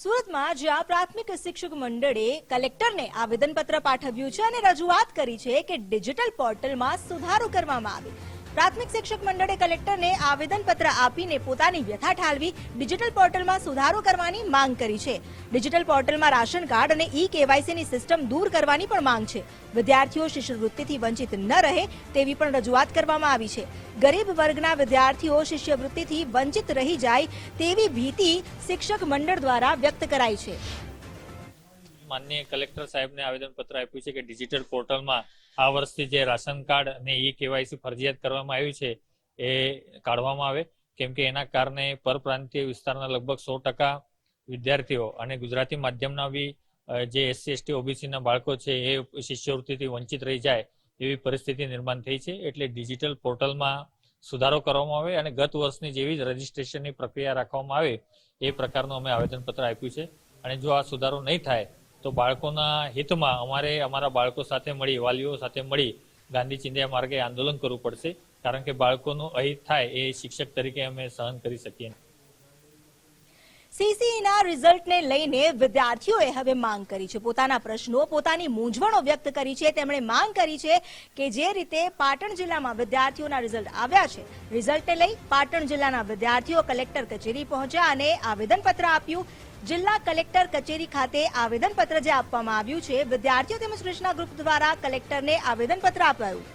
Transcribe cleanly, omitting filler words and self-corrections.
સુરતમાં જ્યાં પ્રાથમિક શિક્ષક મંડળે કલેક્ટરને આવેદનપત્ર પાઠવ્યું છે અને રજૂઆત કરી છે કે ડિજિટલ પોર્ટલમાં સુધારો કરવામાં આવે। પ્રાથમિક શિક્ષક મંડળે કલેક્ટરને આવેદનપત્ર આપીને પોતાની વ્યથા ઠાલવી ડિજિટલ પોર્ટલમાં સુધારો કરવાની માંગ કરી છે। ડિજિટલ પોર્ટલમાં રાશન કાર્ડ અને ઈ-કેવાયસીની સિસ્ટમ દૂર કરવાની પણ માંગ છે। વિદ્યાર્થીઓ શિષ્યવૃત્તિથી વંચિત ન રહે તેવી પણ રજૂઆત કરવામાં આવી છે। ગરીબ વર્ગના વિદ્યાર્થીઓ શિષ્યવૃત્તિથી વંચિત રહી જાય તેવી ભીતિ શિક્ષક મંડળ દ્વારા વ્યક્ત કરાઈ છે। માનનીય કલેક્ટર સાહેબને આવેદનપત્ર આપ્યું છે કે ડિજિટલ પોર્ટલમાં આ વર્ષથી જે રાશન કાર્ડ અને ઈ-કેવાયસી ફરજિયાત કરવામાં આવ્યું છે એ કાઢવામાં આવે, કેમ કે એના કારણે પરપ્રાંતીય વિસ્તારના લગભગ 100% વિદ્યાર્થીઓ અને ગુજરાતી માધ્યમના બી જે એસસી એસટી ઓબીસીના બાળકો છે એ શિષ્યવૃત્તિથી વંચિત રહી જાય એવી પરિસ્થિતિ નિર્માણ થઈ છે। એટલે ડિજિટલ પોર્ટલમાં સુધારો કરવામાં આવે અને ગત વર્ષની જેવી જ રજીસ્ટ્રેશનની પ્રક્રિયા રાખવામાં આવે એ પ્રકારનું અમે આવેદનપત્ર આપ્યું છે। અને જો આ સુધારો નહીં થાય તો બાળકોના હિતમાં અમારે અમારા બાળકો સાથે મળી, વાલીઓ સાથે મળી ગાંધી ચિંધ્યા માર્ગે આંદોલન કરવું પડશે, કારણ કે બાળકોનું અહિત થાય એ શિક્ષક તરીકે અમે સહન કરી શકીએ નહીં। સીસીઈના રિઝલ્ટને લઈને વિદ્યાર્થીઓએ હવે માંગ કરી છે। પોતાના પ્રશ્નો, પોતાની મૂંઝવણો વ્યક્ત કરી છે। તેમણે માંગ કરી છે કે જે રીતે પાટણ જિલ્લામાં વિદ્યાર્થીઓના રિઝલ્ટ આવ્યા છે, રિઝલ્ટને લઈ પાટણ જિલ્લાના વિદ્યાર્થીઓ કલેક્ટર કચેરી પહોંચ્યા અને આવેદનપત્ર આપ્યું। જિલ્લા કલેક્ટર કચેરી ખાતે આવેદનપત્ર જે આપવામાં આવ્યું છે, વિદ્યાર્થીઓ તેમજ કૃષ્ણા ગ્રુપ દ્વારા કલેક્ટરને આવેદનપત્ર અપાયું।